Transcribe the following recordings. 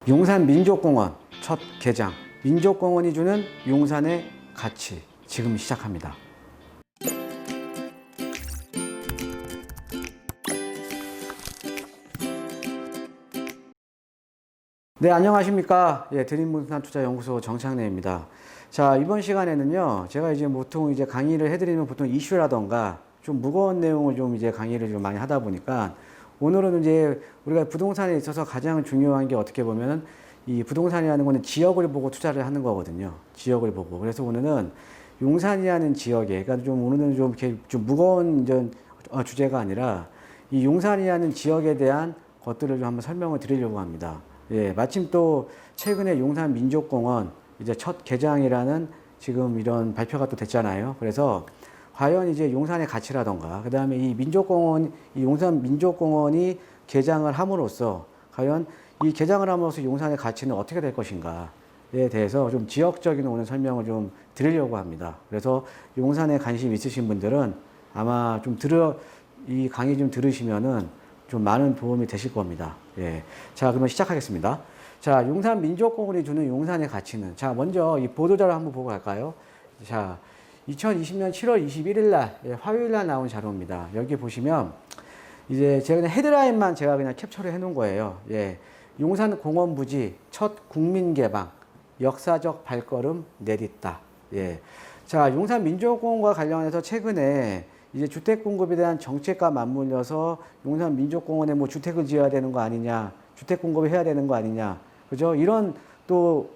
용산 민족공원 첫 개장, 민족공원이 주는 용산의 가치, 지금 시작합니다. 네, 안녕하십니까. 드림부동산투자연구소 정창래입니다. 자, 이번 시간에는요, 제가 이제 보통 이제 강의를 해드리면 보통 이슈라던가 좀 무거운 내용을 좀 이제 강의를 좀 많이 하다 보니까 오늘은 이제 우리가 부동산에 있어서 가장 중요한 게 어떻게 보면은 이 부동산이라는 거는 지역을 보고 투자를 하는 거거든요. 지역을 보고. 그래서 오늘은 용산이라는 지역에, 그러니까 좀 오늘은 좀 이렇게 좀 무거운 주제가 아니라 이 용산이라는 지역에 대한 것들을 좀 한번 설명을 드리려고 합니다. 예, 마침 또 최근에 용산 민족공원 이제 첫 개장이라는 지금 이런 발표가 또 됐잖아요. 그래서 과연 이제 용산의 가치라던가, 그 다음에 이 민족공원, 이 용산 민족공원이 개장을 함으로써 과연 이 개장을 함으로써 용산의 가치는 어떻게 될 것인가에 대해서 좀 지역적인 오늘 설명을 좀 드리려고 합니다. 그래서 용산에 관심 있으신 분들은 아마 좀 이 강의 좀 들으시면은 좀 많은 도움이 되실 겁니다. 예. 자, 그러면 시작하겠습니다. 자, 용산 민족공원이 주는 용산의 가치는, 자, 먼저 이 보도자료 한번 보고 갈까요? 자, 2020년 7월 21일 날, 화요일 날 나온 자료입니다. 여기 보시면 이제 제가 그냥 헤드라인만 제가 그냥 캡처를 해 놓은 거예요. 예. 용산 공원 부지 첫 국민 개방, 역사적 발걸음 내딛다. 예. 자, 용산 민족공원과 관련해서 최근에 이제 주택 공급에 대한 정책과 맞물려서 용산 민족공원에 뭐 주택을 지어야 되는 거 아니냐, 주택 공급을 해야 되는 거 아니냐, 그죠? 이런 또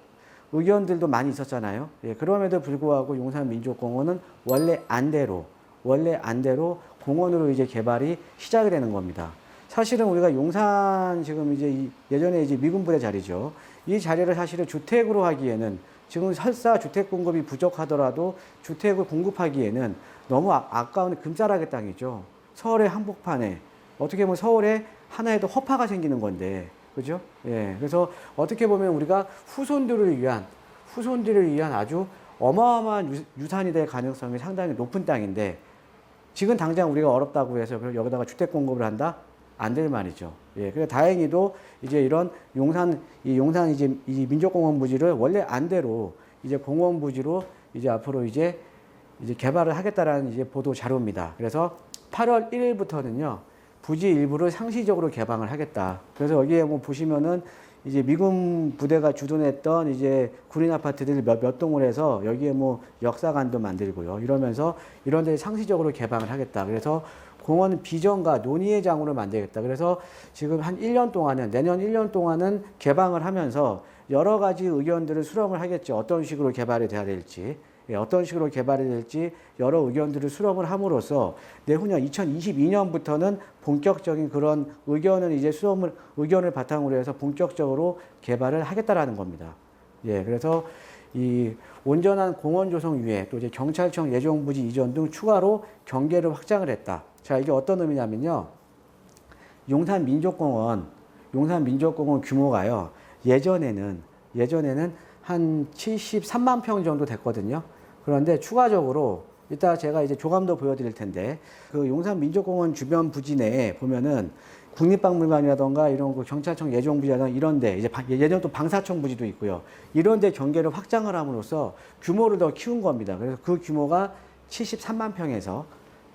의견들도 많이 있었잖아요. 예, 그럼에도 불구하고 용산 민족공원은 원래 안대로 공원으로 이제 개발이 시작이 되는 겁니다. 사실은 우리가 용산 지금 이제 예전에 이제 미군부대 자리죠. 이 자리를 사실은 주택으로 하기에는 지금 설사 주택 공급이 부족하더라도 주택을 공급하기에는 너무 아까운 금자락의 땅이죠. 서울의 한복판에 어떻게 보면 서울에 하나의 더 허파가 생기는 건데, 그죠? 예. 그래서 어떻게 보면 우리가 후손들을 위한 아주 어마어마한 유산이 될 가능성이 상당히 높은 땅인데, 지금 당장 우리가 어렵다고 해서 여기다가 주택 공급을 한다? 안 될 말이죠. 예. 그래서 다행히도 이제 이런 용산 이제 이 민족공원 부지를 원래 안대로 이제 공원 부지로 이제 앞으로 이제 개발을 하겠다라는 이제 보도 자료입니다. 그래서 8월 1일부터는요, 부지 일부를 상시적으로 개방을 하겠다. 그래서 여기에 뭐 보시면은 이제 미군 부대가 주둔했던 이제 군인 아파트들 몇 동을 해서 여기에 뭐 역사관도 만들고요. 이러면서 이런 데 상시적으로 개방을 하겠다. 그래서 공원 비전과 논의의 장으로 만들겠다. 그래서 지금 한 1년 동안은, 내년 1년 동안은 개방을 하면서 여러 가지 의견들을 수렴을 하겠죠. 어떤 식으로 개발이 돼야 될지. 어떤 식으로 개발이 될지 여러 의견들을 수렴을 함으로써 내후년 2022년부터는 본격적인 그런 의견을 바탕으로 해서 본격적으로 개발을 하겠다라는 겁니다. 예, 그래서 이 온전한 공원 조성 이외에 또 이제 경찰청 예정부지 이전 등 추가로 경계를 확장을 했다. 자, 이게 어떤 의미냐면요. 용산 민족공원 규모가요. 예전에는 한 73만 평 정도 됐거든요. 그런데 추가적으로 이따 제가 이제 조감도 보여드릴 텐데, 그 용산 민족공원 주변 부지 내에 보면은 국립박물관이라던가 이런 그 경찰청 예정부지라던가 이런데 이제 예전 또 방사청 부지도 있고요. 이런데 경계를 확장을 함으로써 규모를 더 키운 겁니다. 그래서 그 규모가 73만 평에서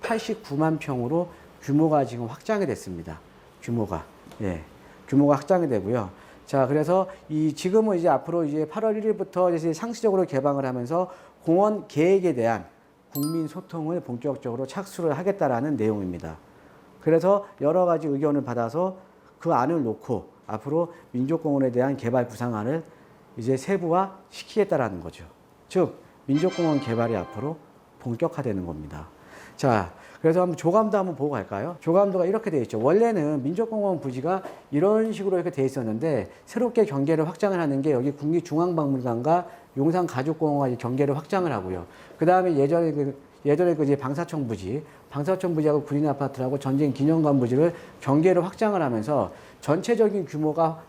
89만 평으로 규모가 지금 확장이 됐습니다. 규모가 확장이 되고요. 자, 그래서 지금은 이제 앞으로 이제 8월 1일부터 이제 상시적으로 개방을 하면서 공원 계획에 대한 국민 소통을 본격적으로 착수를 하겠다라는 내용입니다. 그래서 여러 가지 의견을 받아서 그 안을 놓고 앞으로 민족공원에 대한 개발 구상안을 이제 세부화 시키겠다라는 거죠. 즉, 민족공원 개발이 앞으로 본격화되는 겁니다. 자, 그래서 한번 조감도 한번 보고 갈까요? 조감도가 이렇게 되어 있죠. 원래는 민족공원 부지가 이런 식으로 이렇게 되어 있었는데, 새롭게 경계를 확장을 하는 게 여기 국립중앙박물관과 용산가족공원과 경계를 확장을 하고요. 그 다음에 예전에 그 이제 방사청 부지하고 군인 아파트하고 전쟁 기념관 부지를 경계를 확장을 하면서 전체적인 규모가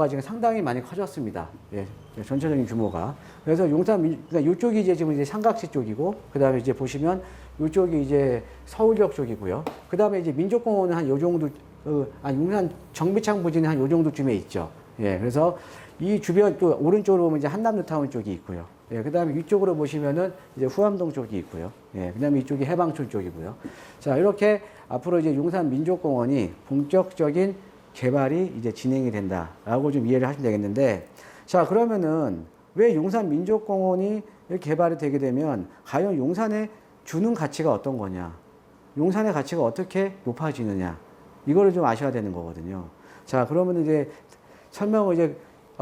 지금 상당히 많이 커졌습니다. 예, 전체적인 규모가. 그래서 그러니까 이쪽이 이제 삼각지 쪽이고, 그 다음에 이제 보시면 이쪽이 이제 서울역 쪽이고요. 그 다음에 이제 민족공원은 한 요 정도 아니 용산 정비창 부지는 한 요 정도쯤에 있죠. 예, 그래서 이 주변 또 오른쪽으로 보면 이제 한남뉴타운 쪽이 있고요. 예, 그다음에 위쪽으로 보시면은 이제 후암동 쪽이 있고요. 예, 그다음에 이쪽이 해방촌 쪽이고요. 자, 이렇게 앞으로 이제 용산 민족공원이 본격적인 개발이 이제 진행이 된다라고 좀 이해를 하시면 되겠는데, 자, 그러면은 왜 용산 민족공원이 이렇게 개발이 되게 되면 과연 용산에 주는 가치가 어떤 거냐? 용산의 가치가 어떻게 높아지느냐? 이거를 좀 아셔야 되는 거거든요. 자, 그러면 이제 설명을 이제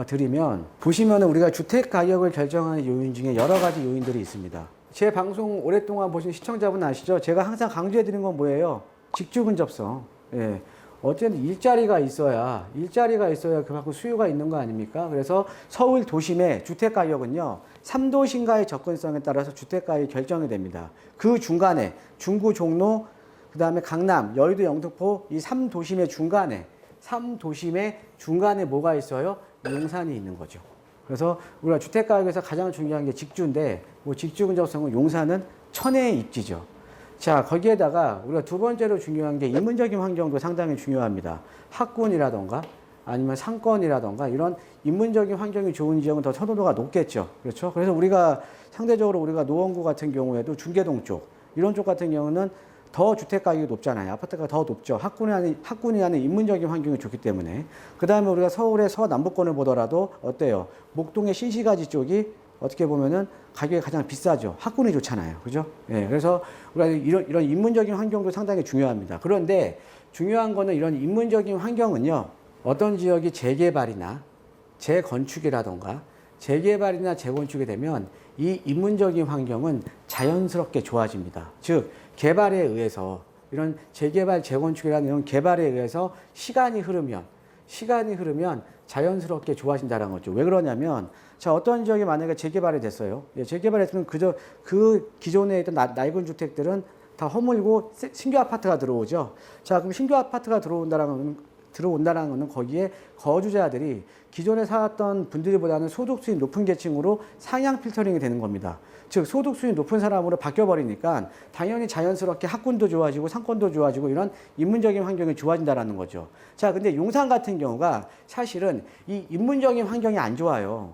드리면, 보시면은 우리가 주택 가격을 결정하는 요인 중에 여러 가지 요인들이 있습니다. 제 방송 오랫동안 보신 시청자분 아시죠? 제가 항상 강조해 드리는 건 뭐예요? 직주 근접성. 예. 어쨌든 일자리가 있어야 그만큼 수요가 있는 거 아닙니까? 그래서 서울 도심의 주택 가격은요, 3도심과의 접근성에 따라서 주택 가격이 결정이 됩니다. 그 중간에 중구, 종로, 그 다음에 강남, 여의도, 영등포 이 3도심의 중간에 뭐가 있어요? 용산이 있는 거죠. 그래서 우리가 주택 가격에서 가장 중요한 게 직주인데, 뭐 직주 근접성은 용산은 천혜의 입지죠. 자, 거기에다가 우리가 두 번째로 중요한 게 인문적인 환경도 상당히 중요합니다. 학군이라던가 아니면 상권이라던가 이런 인문적인 환경이 좋은 지역은 더 선호도가 높겠죠. 그렇죠? 그래서 우리가 상대적으로 우리가 노원구 같은 경우에도 중계동 쪽, 이런 쪽 같은 경우는 더 주택 가격이 높잖아요. 아파트가 더 높죠. 학군이 하는 인문적인 환경이 좋기 때문에. 그 다음에 우리가 서울의 서남부권을 보더라도 어때요? 목동의 신시가지 쪽이 어떻게 보면은 가격이 가장 비싸죠. 학군이 좋잖아요. 그죠? 예, 그래서 우리가 이런 인문적인 환경도 상당히 중요합니다. 그런데 중요한 거는 이런 인문적인 환경은요, 어떤 지역이 재개발이나 재건축이 되면 이 인문적인 환경은 자연스럽게 좋아집니다. 즉, 개발에 의해서 이런 재개발, 재건축이라는 이런 개발에 의해서 시간이 흐르면 자연스럽게 좋아진다는 거죠. 왜 그러냐면, 자, 어떤 지역이 만약에 재개발이 됐어요. 예, 재개발했으면 그 기존에 있던 낡은 주택들은 다 허물고 신규 아파트가 들어오죠. 자, 그럼 신규 아파트가 들어온다라는 거는 거기에 거주자들이 기존에 살았던 분들보다는 소득수익 높은 계층으로 상향 필터링이 되는 겁니다. 즉, 소득수익 높은 사람으로 바뀌어버리니까 당연히 자연스럽게 학군도 좋아지고 상권도 좋아지고 이런 인문적인 환경이 좋아진다는 거죠. 자, 근데 용산 같은 경우가 사실은 이 인문적인 환경이 안 좋아요.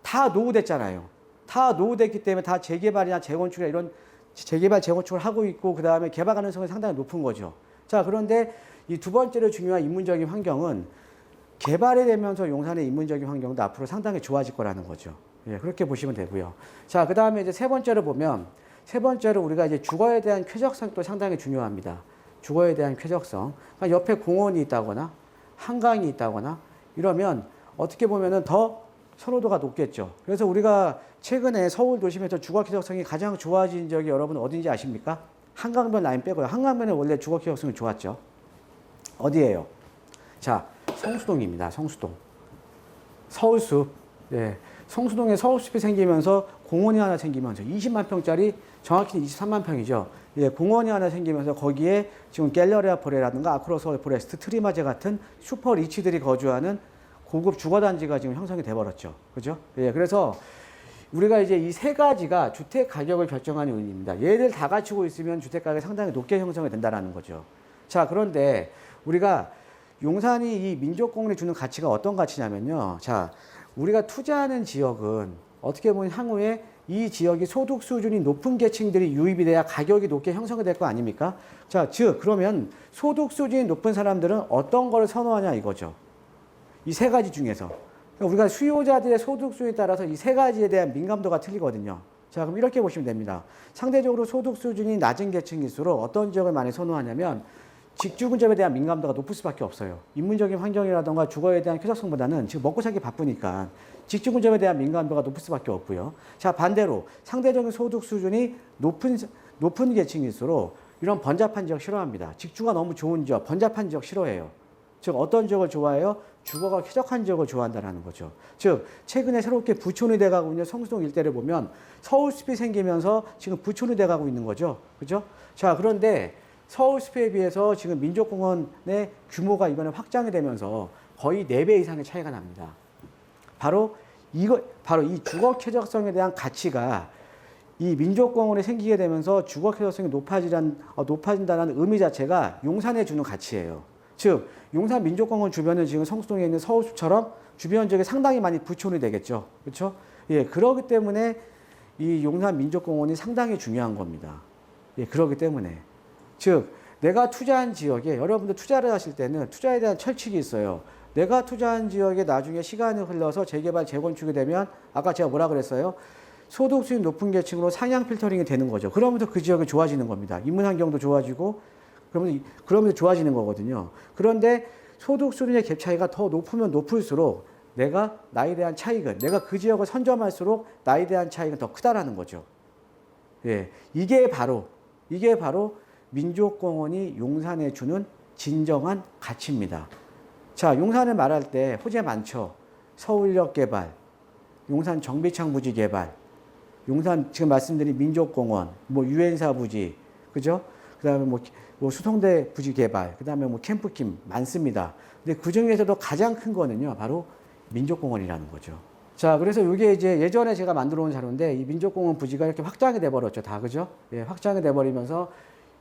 다 노후됐잖아요. 다 노후됐기 때문에 다 재개발이나 재건축이나 이런 재개발, 재건축을 하고 있고, 그 다음에 개발 가능성이 상당히 높은 거죠. 자, 그런데 이 두 번째로 중요한 인문적인 환경은 개발이 되면서 용산의 인문적인 환경도 앞으로 상당히 좋아질 거라는 거죠. 예, 그렇게 보시면 되고요. 자, 그 다음에 이제 세 번째로 우리가 이제 주거에 대한 쾌적성도 상당히 중요합니다. 주거에 대한 쾌적성. 그러니까 옆에 공원이 있다거나 한강이 있다거나 이러면 어떻게 보면은 더 선호도가 높겠죠. 그래서 우리가 최근에 서울 도심에서 주거 쾌적성이 가장 좋아진 지역이 여러분 어딘지 아십니까? 한강변 라인 빼고요. 한강변은 원래 주거 쾌적성이 좋았죠. 어디예요? 자, 성수동입니다. 성수동. 서울숲. 예. 성수동에 서울숲이 생기면서 공원이 하나 생기면서 20만 평짜리, 정확히 23만 평이죠. 예, 공원이 하나 생기면서 거기에 지금 갤러리아 포레라든가 아크로스 포레스트, 트리마제 같은 슈퍼 리치들이 거주하는 고급 주거단지가 지금 형성이 돼버렸죠. 그죠? 예, 그래서 우리가 이제 이 세 가지가 주택 가격을 결정하는 요인입니다. 얘들 다 갖추고 있으면 주택 가격이 상당히 높게 형성이 된다는 거죠. 자, 그런데 우리가 용산이 이 민족공원이 주는 가치가 어떤 가치냐면요. 자, 우리가 투자하는 지역은 어떻게 보면 향후에 이 지역이 소득 수준이 높은 계층들이 유입이 돼야 가격이 높게 형성이 될 거 아닙니까? 자, 즉, 그러면 소득 수준이 높은 사람들은 어떤 걸 선호하냐 이거죠. 이 세 가지 중에서. 그러니까 우리가 수요자들의 소득 수준에 따라서 이 세 가지에 대한 민감도가 틀리거든요. 자, 그럼 이렇게 보시면 됩니다. 상대적으로 소득 수준이 낮은 계층일수록 어떤 지역을 많이 선호하냐면 직주 근접에 대한 민감도가 높을 수밖에 없어요. 인문적인 환경이라던가 주거에 대한 쾌적성보다는 지금 먹고 살기 바쁘니까 직주 근접에 대한 민감도가 높을 수밖에 없고요. 자, 반대로 상대적인 소득 수준이 높은 계층일수록 이런 번잡한 지역 싫어합니다. 직주가 너무 좋은 지역, 번잡한 지역 싫어해요. 즉, 어떤 지역을 좋아해요? 주거가 쾌적한 지역을 좋아한다는 거죠. 즉, 최근에 새롭게 부촌이 돼가고 있는 성수동 일대를 보면 서울숲이 생기면서 지금 부촌이 돼가고 있는 거죠. 그죠? 자, 그런데 서울숲에 비해서 지금 민족공원의 규모가 이번에 확장이 되면서 거의 4배 이상의 차이가 납니다. 바로 이 주거 쾌적성에 대한 가치가 이 민족공원이 생기게 되면서 주거 쾌적성이 높아진다는 의미 자체가 용산에 주는 가치예요. 즉 용산 민족공원 주변은 지금 성수동에 있는 서울숲처럼 주변 지역에 상당히 많이 부촌이 되겠죠. 그렇죠? 예, 그렇기 때문에 이 용산 민족공원이 상당히 중요한 겁니다. 예, 그렇기 때문에 즉 내가 투자한 지역에 여러분들 투자를 하실 때는 투자에 대한 철칙이 있어요. 내가 투자한 지역에 나중에 시간이 흘러서 재개발, 재건축이 되면 아까 제가 뭐라 그랬어요? 소득 수익 높은 계층으로 상향 필터링이 되는 거죠. 그러면서 그 지역이 좋아지는 겁니다. 인문 환경도 좋아지고 그러면서 좋아지는 거거든요. 그런데 소득 수준의 갭 차이가 더 높으면 높을수록 내가 나에 대한 차익은 내가 그 지역을 선점할수록 나에 대한 차익은 더 크다라는 거죠. 예, 이게 바로 민족공원이 용산에 주는 진정한 가치입니다. 자, 용산을 말할 때 호재 많죠. 서울역 개발, 용산 정비창 부지 개발, 용산 지금 말씀드린 민족공원, 뭐 유엔사 부지, 그죠? 그다음에 뭐 수성대 부지 개발, 그다음에 뭐 캠프킴 많습니다. 근데 그 중에서도 가장 큰 거는요, 바로 민족공원이라는 거죠. 자, 그래서 이게 이제 예전에 제가 만들어 온 자료인데 이 민족공원 부지가 이렇게 확장이 돼 버렸죠, 다 그죠? 예, 확장이 돼 버리면서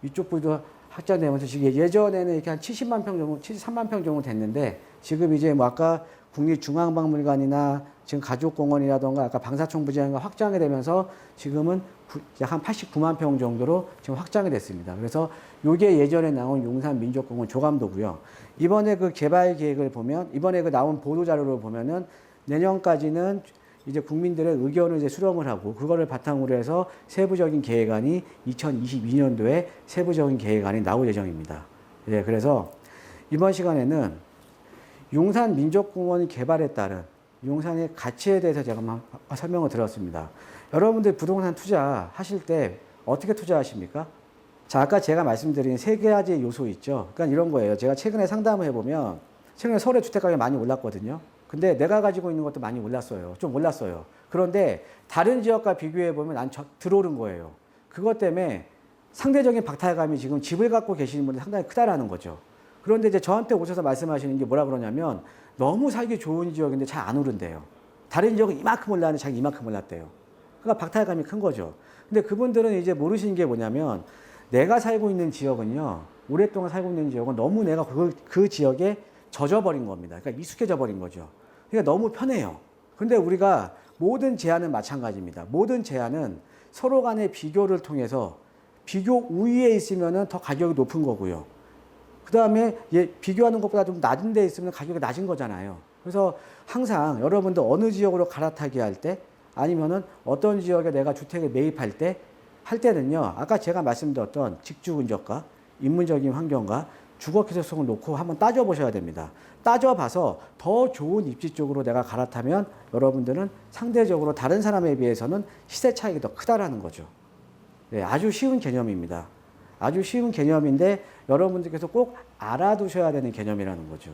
이쪽 부지도 확장되면서 지금 예전에는 이렇게 한 70만 평 정도, 73만 평 정도 됐는데 지금 이제 뭐 아까 국립중앙박물관이나 지금 가족공원이라던가 아까 방사청 부지가 확장이 되면서 지금은 약 한 89만 평 정도로 지금 확장이 됐습니다. 그래서 요게 예전에 나온 용산 민족공원 조감도고요. 이번에 그 개발 계획을 보면 이번에 그 나온 보도 자료를 보면은 내년까지는 이제 국민들의 의견을 이제 수렴을 하고 그거를 바탕으로 해서 세부적인 계획안이 2022년도에 세부적인 계획안이 나올 예정입니다. 예, 그래서 이번 시간에는 용산 민족공원 개발에 따른 용산의 가치에 대해서 제가 한번 설명을 드렸습니다. 여러분들 부동산 투자하실 때 어떻게 투자하십니까? 자, 아까 제가 말씀드린 세 가지 요소 있죠. 그러니까 이런 거예요. 제가 최근에 상담을 해보면 최근에 서울의 주택가격이 많이 올랐거든요. 근데 내가 가지고 있는 것도 많이 올랐어요. 좀 올랐어요. 그런데 다른 지역과 비교해보면 난 들어오른 거예요. 그것 때문에 상대적인 박탈감이 지금 집을 갖고 계시는 분이 상당히 크다라는 거죠. 그런데 이제 저한테 오셔서 말씀하시는 게 뭐라 그러냐면 너무 살기 좋은 지역인데 잘 안 오른대요. 다른 지역은 이만큼 올랐는데 자기 이만큼 올랐대요. 그러니까 박탈감이 큰 거죠. 근데 그분들은 이제 모르시는 게 뭐냐면 내가 살고 있는 지역은요, 오랫동안 살고 있는 지역은 너무 내가 그 지역에 젖어버린 겁니다. 그러니까 익숙해져 버린 거죠. 그러니까 너무 편해요. 근데 우리가 모든 제안은 마찬가지입니다. 모든 제안은 서로 간의 비교를 통해서 비교 우위에 있으면 더 가격이 높은 거고요. 그 다음에 비교하는 것보다 좀 낮은 데 있으면 가격이 낮은 거잖아요. 그래서 항상 여러분들 어느 지역으로 갈아타기 할 때 아니면은 어떤 지역에 내가 주택을 매입할 때 할 때는요, 아까 제가 말씀드렸던 직주 근접과 인문적인 환경과 주거 기술성을 놓고 한번 따져보셔야 됩니다. 따져봐서 더 좋은 입지 쪽으로 내가 갈아타면 여러분들은 상대적으로 다른 사람에 비해서는 시세 차익이 더 크다라는 거죠. 네, 아주 쉬운 개념입니다. 아주 쉬운 개념인데 여러분들께서 꼭 알아두셔야 되는 개념이라는 거죠.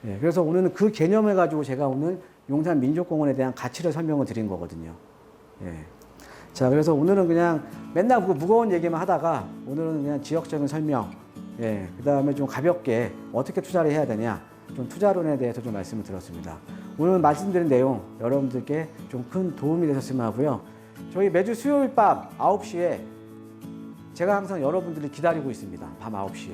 네, 그래서 오늘은 그 개념을 가지고 제가 오늘 용산 민족공원에 대한 가치를 설명을 드린 거거든요. 네. 자, 그래서 오늘은 그냥 맨날 그 무거운 얘기만 하다가 오늘은 그냥 지역적인 설명, 예, 그 다음에 좀 가볍게 어떻게 투자를 해야 되냐, 좀 투자론에 대해서 좀 말씀을 드렸습니다. 오늘 말씀드린 내용 여러분들께 좀 큰 도움이 되셨으면 하고요. 저희 매주 수요일 밤 9시에 제가 항상 여러분들을 기다리고 있습니다. 밤 9시에.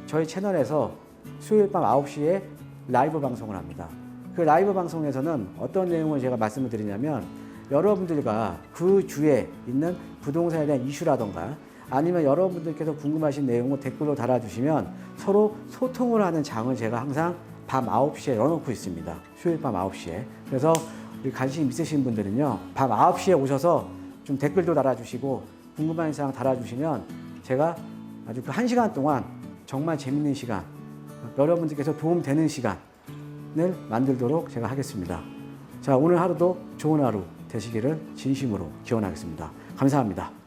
저희 채널에서 수요일 밤 9시에 라이브 방송을 합니다. 그 라이브 방송에서는 어떤 내용을 제가 말씀을 드리냐면 여러분들과 그 주에 있는 부동산에 대한 이슈라던가 아니면 여러분들께서 궁금하신 내용을 댓글로 달아주시면 서로 소통을 하는 장을 제가 항상 밤 9시에 열어놓고 있습니다. 수요일 밤 9시에. 그래서 관심 있으신 분들은요, 밤 9시에 오셔서 좀 댓글도 달아주시고 궁금한 사항 달아주시면 제가 아주 그 1시간 동안 정말 재밌는 시간, 여러분들께서 도움되는 시간을 만들도록 제가 하겠습니다. 자, 오늘 하루도 좋은 하루 되시기를 진심으로 기원하겠습니다. 감사합니다.